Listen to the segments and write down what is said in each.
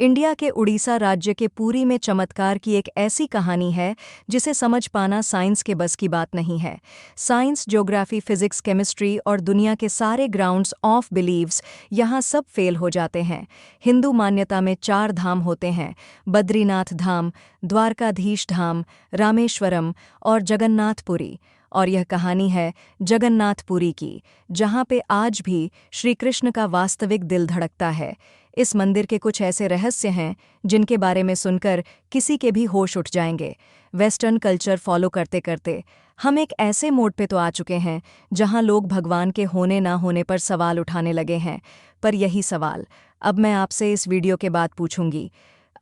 India के उड़ीसा राज्य के पुरी में चमत्कार की एक ऐसी कहानी है जिसे समझ पाना साइंस के बस की बात नहीं है। साइंस, ज्योग्राफी, फिजिक्स, केमिस्ट्री और दुनिया के सारे ग्राउंड्स ऑफ बिलीव्स यहाँ सब फेल हो जाते हैं। हिंदू मान्यता में 4 धाम होते हैं: बद्रीनाथ धाम, द्वारकाधीश धाम, रामेश्वरम और जगन्नाथपुरी। और यह कहानी है जगन्नाथपुरी की, जहाँ पे आज भी श्री कृष्ण का वास्तविक दिल धड़कता है। इस मंदिर के कुछ ऐसे रहस्य हैं जिनके बारे में सुनकर किसी के भी होश उठ जाएंगे। वेस्टर्न कल्चर फॉलो करते करते हम एक ऐसे मोड़ पे तो आ चुके हैं जहां लोग भगवान के होने ना होने पर सवाल उठाने लगे हैं। पर यही सवाल अब मैं आपसे इस वीडियो के बाद पूछूंगी।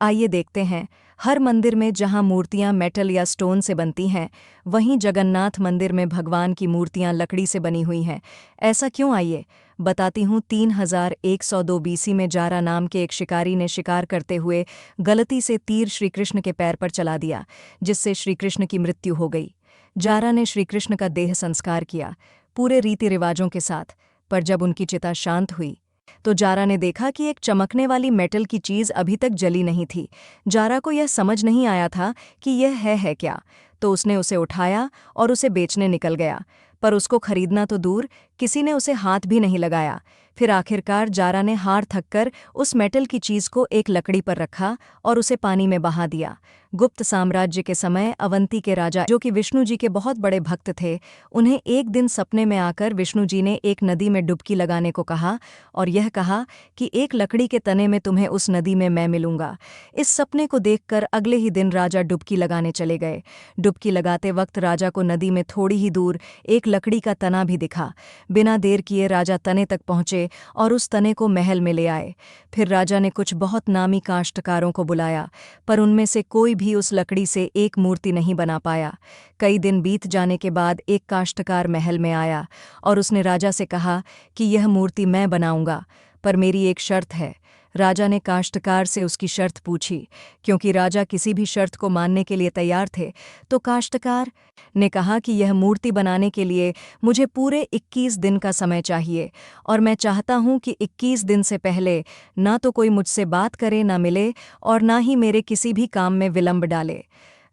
आइए देखते हैं। हर मंदिर में जहां मूर्तियां मेटल या स्टोन से बनती हैं, वहीं जगन्नाथ मंदिर में भगवान की मूर्तियां लकड़ी से बनी हुई हैं। ऐसा क्यों, आइए बताती हूँ। 3102 बीसी में जारा नाम के एक शिकारी ने शिकार करते हुए गलती से तीर श्रीकृष्ण के पैर पर चला दिया, जिससे श्रीकृष्ण की मृत्यु हो गई। जारा ने श्रीकृष्ण का देह संस्कार किया, पूरे रीति रिवाजों के साथ। पर जब उनकी चिता शांत हुई तो जारा ने देखा कि एक चमकने वाली मेटल की चीज अभी तक जली नहीं थी। जारा को यह समझ नहीं आया था कि यह है क्या, तो उसने उसे उठाया और उसे बेचने निकल गया। पर उसको खरीदना तो दूर, किसी ने उसे हाथ भी नहीं लगाया। फिर आखिरकार जारा ने हार थककर उस मेटल की चीज को एक लकड़ी पर रखा और उसे पानी में बहा दिया। गुप्त साम्राज्य के समय अवंती के राजा, जो कि विष्णु जी के बहुत बड़े भक्त थे, उन्हें एक दिन सपने में आकर विष्णु जी ने एक नदी में डुबकी लगाने को कहा और यह कहा कि एक लकड़ी के तने में तुम्हें उस नदी में मैं मिलूंगा। इस सपने को देखकर अगले ही दिन राजा डुबकी लगाने चले गए। डुबकी लगाते वक्त राजा को नदी में थोड़ी ही दूर एक लकड़ी का तना भी दिखा। बिना देर किए राजा तने तक पहुंचे और उस तने को महल में ले आए। फिर राजा ने कुछ बहुत नामी काश्तकारों को बुलाया, पर उनमें से कोई भी उस लकड़ी से एक मूर्ति नहीं बना पाया। कई दिन बीत जाने के बाद एक काश्तकार महल में आया और उसने राजा से कहा कि यह मूर्ति मैं बनाऊंगा, पर मेरी एक शर्त है। राजा ने काश्तकार से उसकी शर्त पूछी। क्योंकि राजा किसी भी शर्त को मानने के लिए तैयार थे, तो काश्तकार ने कहा कि यह मूर्ति बनाने के लिए मुझे पूरे 21 दिन का समय चाहिए, और मैं चाहता हूं कि 21 दिन से पहले ना तो कोई मुझसे बात करे, ना मिले, और ना ही मेरे किसी भी काम में विलंब डाले।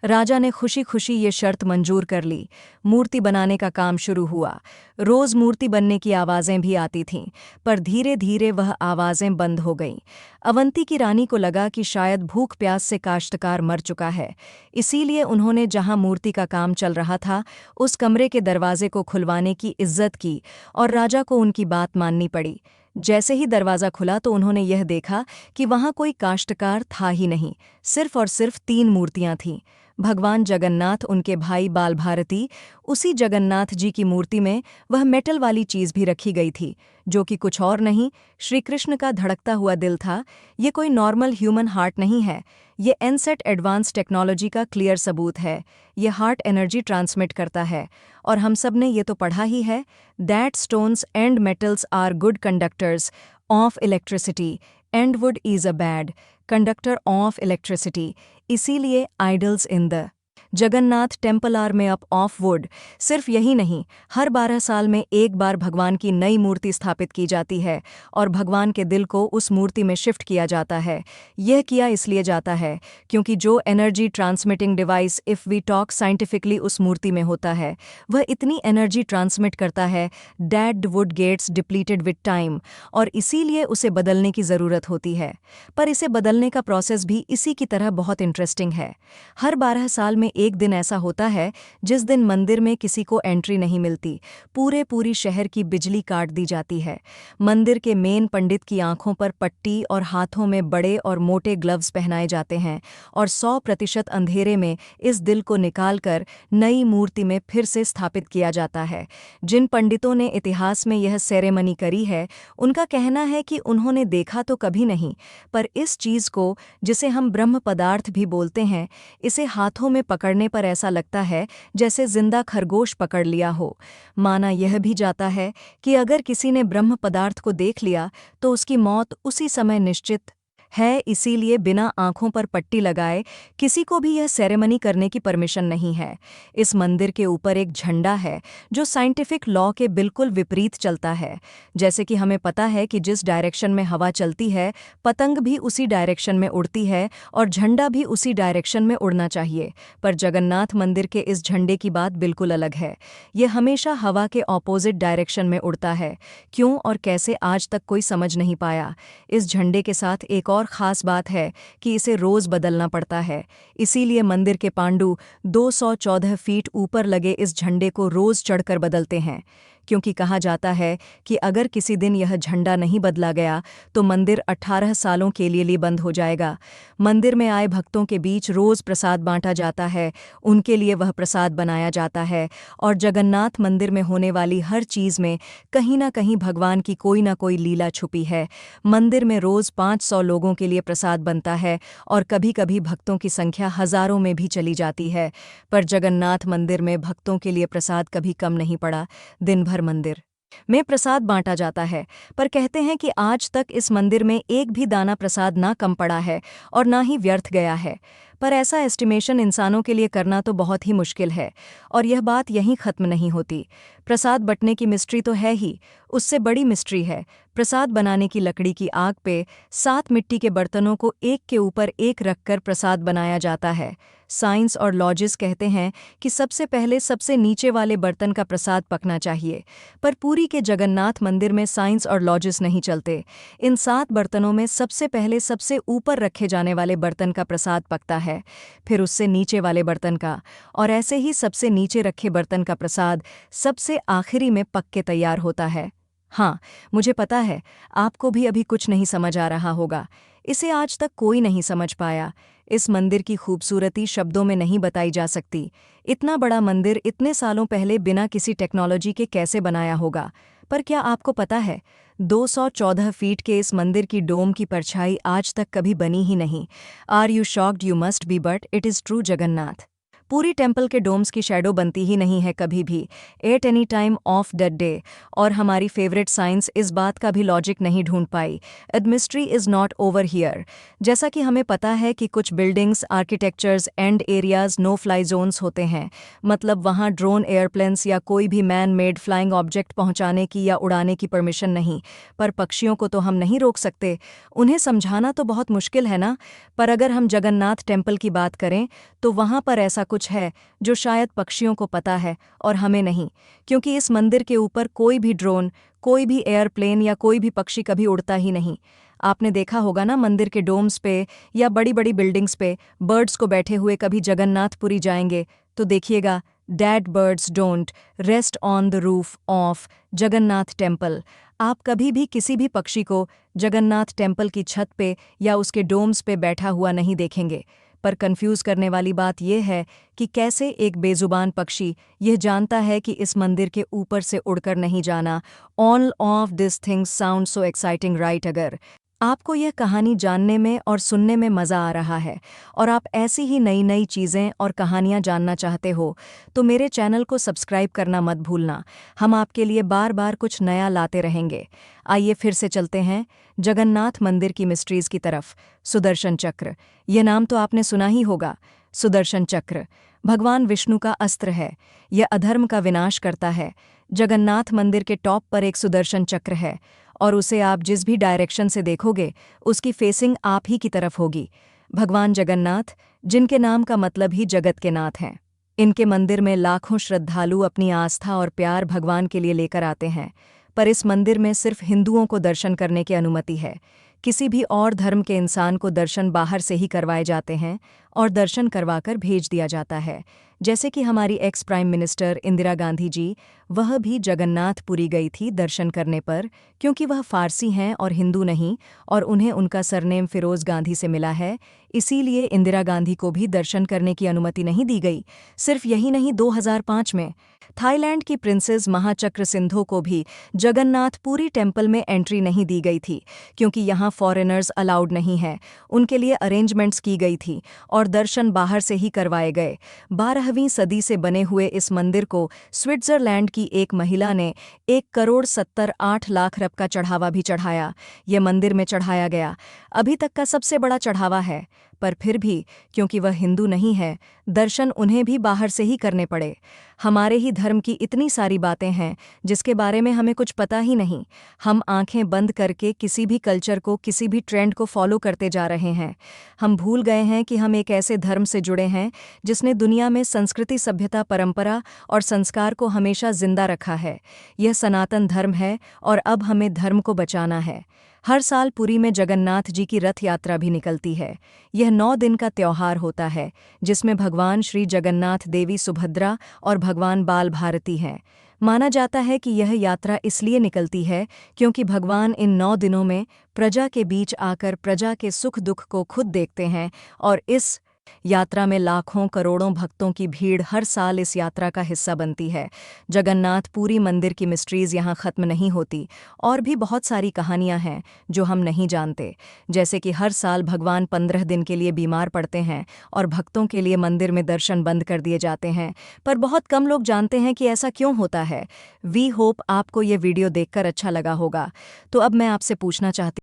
राजा ने खुशी खुशी ये शर्त मंजूर कर ली। मूर्ति बनाने का काम शुरू हुआ। रोज मूर्ति बनने की आवाज़ें भी आती थीं, पर धीरे धीरे वह आवाज़ें बंद हो गईं। अवंती की रानी को लगा कि शायद भूख प्यास से काश्तकार मर चुका है। इसीलिए उन्होंने जहां मूर्ति का काम चल रहा था, उस कमरे के दरवाजे को खुलवाने की इज्जत की और राजा को उनकी बात माननी पड़ी। जैसे ही दरवाज़ा खुला तो उन्होंने यह देखा कि वहां कोई काश्तकार था ही नहीं, सिर्फ और सिर्फ 3 मूर्तियां थीं। भगवान जगन्नाथ, उनके भाई बाल भारती, उसी जगन्नाथ जी की मूर्ति में वह मेटल वाली चीज़ भी रखी गई थी, जो कि कुछ और नहीं, श्री कृष्ण का धड़कता हुआ दिल था। ये कोई नॉर्मल ह्यूमन हार्ट नहीं है, ये एनसेट एडवांस टेक्नोलॉजी का क्लियर सबूत है। ये हार्ट एनर्जी ट्रांसमिट करता है, और हम सब ने ये तो पढ़ा ही है, that stones and metals are good conductors of electricity and wood is a bad conductor of electricity. इसीलिए idols in the Jagannath temple are made up of wood. सिर्फ यही नहीं, हर 12 साल में एक बार भगवान की नई मूर्ति स्थापित की जाती है और भगवान के दिल को उस मूर्ति में शिफ्ट किया जाता है। यह किया इसलिए जाता है क्योंकि जो energy transmitting device, if we talk scientifically, उस मूर्ति में होता है, वह इतनी एनर्जी ट्रांसमिट करता है that would gets depleted with time, और इसीलिए उसे बदलने की ज़रूरत होती है। पर इसे बदलने का प्रोसेस भी इसी की तरह बहुत इंटरेस्टिंग है। हर 12 साल में एक दिन ऐसा होता है जिस दिन मंदिर में किसी को एंट्री नहीं मिलती। पूरी शहर की बिजली काट दी जाती है। मंदिर के मेन पंडित की आंखों पर पट्टी और हाथों में बड़े और मोटे ग्लव्स पहनाए जाते हैं, और 100% अंधेरे में इस दिल को निकालकर नई मूर्ति में फिर से स्थापित किया जाता है। जिन पंडितों ने इतिहास में यह सेरेमनी करी है, उनका कहना है कि उन्होंने देखा तो कभी नहीं, पर इस चीज़ को, जिसे हम ब्रह्म पदार्थ भी बोलते हैं, इसे हाथों में पकड़ने पर ऐसा लगता है जैसे जिंदा खरगोश पकड़ लिया हो। माना यह भी जाता है कि अगर किसी ने ब्रह्म पदार्थ को देख लिया तो उसकी मौत उसी समय निश्चित है, इसीलिए बिना आंखों पर पट्टी लगाए किसी को भी यह सेरेमनी करने की परमिशन नहीं है। इस मंदिर के ऊपर एक झंडा है जो साइंटिफिक लॉ के बिल्कुल विपरीत चलता है। जैसे कि हमें पता है कि जिस डायरेक्शन में हवा चलती है, पतंग भी उसी डायरेक्शन में उड़ती है और झंडा भी उसी डायरेक्शन में उड़ना चाहिए। पर जगन्नाथ मंदिर के इस झंडे की बात बिल्कुल अलग है। ये हमेशा हवा के ऑपोजिट डायरेक्शन में उड़ता है। क्यों और कैसे, आज तक कोई समझ नहीं पाया। इस झंडे के साथ एक और ख़ास बात है कि इसे रोज़ बदलना पड़ता है। इसीलिए मंदिर के पांडु 214 फीट ऊपर लगे इस झंडे को रोज़ चढ़कर बदलते हैं, क्योंकि कहा जाता है कि अगर किसी दिन यह झंडा नहीं बदला गया तो मंदिर 18 सालों के लिए बंद हो जाएगा। मंदिर में आए भक्तों के बीच रोज़ प्रसाद बांटा जाता है, उनके लिए वह प्रसाद बनाया जाता है। और जगन्नाथ मंदिर में होने वाली हर चीज़ में कहीं ना कहीं भगवान की कोई ना कोई लीला छुपी है। मंदिर में रोज़ 500 लोगों के लिए प्रसाद बनता है और कभी कभी भक्तों की संख्या हज़ारों में भी चली जाती है। पर जगन्नाथ मंदिर में भक्तों के लिए प्रसाद कभी कम नहीं पड़ा। दिन भर मंदिर में प्रसाद बांटा जाता है। पर कहते हैं कि आज तक इस मंदिर में एक भी दाना प्रसाद ना कम पड़ा है और ना ही व्यर्थ गया है। पर ऐसा एस्टिमेशन इंसानों के लिए करना तो बहुत ही मुश्किल है। और यह बात यहीं ख़त्म नहीं होती। प्रसाद बंटने की मिस्ट्री तो है ही, उससे बड़ी मिस्ट्री है प्रसाद बनाने की। लकड़ी की आग पे 7 मिट्टी के बर्तनों को एक के ऊपर एक रखकर प्रसाद बनाया जाता है। साइंस और लॉजिस्ट कहते हैं कि सबसे पहले सबसे नीचे वाले बर्तन का प्रसाद पकना चाहिए। पर पुरी के जगन्नाथ मंदिर में साइंस और लॉजिस्ट नहीं चलते। इन 7 बर्तनों में सबसे पहले सबसे ऊपर रखे जाने वाले बर्तन का प्रसाद पकता है, फिर उससे नीचे वाले बर्तन का, और ऐसे ही सबसे नीचे रखे बर्तन का प्रसाद सबसे आखिरी में पक के तैयार होता है। हाँ, मुझे पता है आपको भी अभी कुछ नहीं समझ आ रहा होगा। इसे आज तक कोई नहीं समझ पाया। इस मंदिर की खूबसूरती शब्दों में नहीं बताई जा सकती। इतना बड़ा मंदिर इतने सालों पहले बिना किसी टेक्नोलॉजी के कैसे बनाया होगा। पर क्या आपको पता है, 214 फीट के इस मंदिर की डोम की परछाई आज तक कभी बनी ही नहीं। Are you shocked? You must be, but it is true. Jagannath Puri temple के डोम्स की शैडो बनती ही नहीं है कभी भी, at any time of the day. और हमारी फेवरेट साइंस इस बात का भी लॉजिक नहीं ढूंढ पाई। Mystery is not over here. जैसा कि हमें पता है कि कुछ buildings, architectures and areas no fly zones होते हैं, मतलब वहाँ ड्रोन, एयरप्लेन्स या कोई भी मैन मेड फ्लाइंग ऑब्जेक्ट पहुँचाने की या उड़ाने की परमिशन नहीं। पर पक्षियों को तो हम नहीं रोक सकते, उन्हें समझाना तो बहुत मुश्किल है ना। पर अगर हम जगन्नाथ टेम्पल की बात करें तो वहाँ पर ऐसा कुछ है जो शायद पक्षियों को पता है और हमें नहीं, क्योंकि इस मंदिर के ऊपर कोई भी ड्रोन, कोई भी एयरप्लेन या कोई भी पक्षी कभी उड़ता ही नहीं। आपने देखा होगा ना, मंदिर के डोम्स पे या बड़ी बड़ी बिल्डिंग्स पे बर्ड्स को बैठे हुए कभी जगन्नाथपुरी जाएंगे तो देखिएगा, dad birds don't rest on the roof of Jagannath temple. आप कभी भी किसी भी पक्षी को जगन्नाथ टेम्पल की छत पे या उसके डोम्स पे बैठा हुआ नहीं देखेंगे। पर कंफ्यूज करने वाली बात यह है कि कैसे एक बेजुबान पक्षी यह जानता है कि इस मंदिर के ऊपर से उड़कर नहीं जाना। All of this things sound so exciting, right? अगर आपको यह कहानी जानने में और सुनने में मज़ा आ रहा है और आप ऐसी ही नई नई चीज़ें और कहानियाँ जानना चाहते हो तो मेरे चैनल को सब्सक्राइब करना मत भूलना। हम आपके लिए बार बार कुछ नया लाते रहेंगे। आइए फिर से चलते हैं जगन्नाथ मंदिर की मिस्ट्रीज़ की तरफ। सुदर्शन चक्र, यह नाम तो आपने सुना ही होगा। सुदर्शन चक्र भगवान विष्णु का अस्त्र है। यह अधर्म का विनाश करता है। जगन्नाथ मंदिर के टॉप पर एक सुदर्शन चक्र है और उसे आप जिस भी डायरेक्शन से देखोगे उसकी फेसिंग आप ही की तरफ होगी। भगवान जगन्नाथ, जिनके नाम का मतलब ही जगत के नाथ हैं, इनके मंदिर में लाखों श्रद्धालु अपनी आस्था और प्यार भगवान के लिए लेकर आते हैं। पर इस मंदिर में सिर्फ हिंदुओं को दर्शन करने की अनुमति है। किसी भी और धर्म के इंसान को दर्शन बाहर से ही करवाए जाते हैं और दर्शन करवाकर भेज दिया जाता है। जैसे कि हमारी ex prime minister Indira Gandhi ji, वह भी जगन्नाथपुरी गई थी दर्शन करने पर, क्योंकि वह फारसी हैं और हिंदू नहीं, और उन्हें उनका सरनेम फिरोज गांधी से मिला है। इसीलिए इंदिरा गांधी को भी दर्शन करने की अनुमति नहीं दी गई। सिर्फ यही नहीं, 2005 में थाईलैंड की प्रिंसेस महाचक्र सिंधु को भी जगन्नाथपुरी टेम्पल में एंट्री नहीं दी गई थी, क्योंकि यहाँ फॉरेनर्स अलाउड नहीं है। उनके लिए अरेंजमेंट्स की गई थी और और दर्शन बाहर से ही करवाए गए। 12वीं सदी से बने हुए इस मंदिर को स्विट्जरलैंड की एक महिला ने 1,78,00,000 का चढ़ावा भी चढ़ाया। ये मंदिर में चढ़ाया गया अभी तक का सबसे बड़ा चढ़ावा है, पर फिर भी क्योंकि वह हिंदू नहीं है, दर्शन उन्हें भी बाहर से ही करने पड़े। हमारे ही धर्म की इतनी सारी बातें हैं जिसके बारे में हमें कुछ पता ही नहीं। हम आंखें बंद करके किसी भी कल्चर को, किसी भी ट्रेंड को फॉलो करते जा रहे हैं। हम भूल गए हैं कि हम एक ऐसे धर्म से जुड़े हैं जिसने दुनिया में संस्कृति, सभ्यता, परंपरा और संस्कार को हमेशा जिंदा रखा है। यह सनातन धर्म है और अब हमें धर्म को बचाना है। हर साल पुरी में जगन्नाथ जी की रथ यात्रा भी निकलती है। यह 9 दिन का त्योहार होता है जिसमें भगवान श्री जगन्नाथ, देवी सुभद्रा और भगवान बाल भारती हैं। माना जाता है कि यह यात्रा इसलिए निकलती है क्योंकि भगवान इन 9 दिनों में प्रजा के बीच आकर प्रजा के सुख दुख को खुद देखते हैं और इस यात्रा में लाखों करोड़ों भक्तों की भीड़ हर साल इस यात्रा का हिस्सा बनती है। जगन्नाथ पुरी मंदिर की मिस्ट्रीज़ यहाँ ख़त्म नहीं होती। और भी बहुत सारी कहानियाँ हैं जो हम नहीं जानते, जैसे कि हर साल भगवान 15 दिन के लिए बीमार पड़ते हैं और भक्तों के लिए मंदिर में दर्शन बंद कर दिए जाते हैं। पर बहुत कम लोग जानते हैं कि ऐसा क्यों होता है। वी होप आपको ये वीडियो देखकर अच्छा लगा होगा। तो अब मैं आपसे पूछना चाहती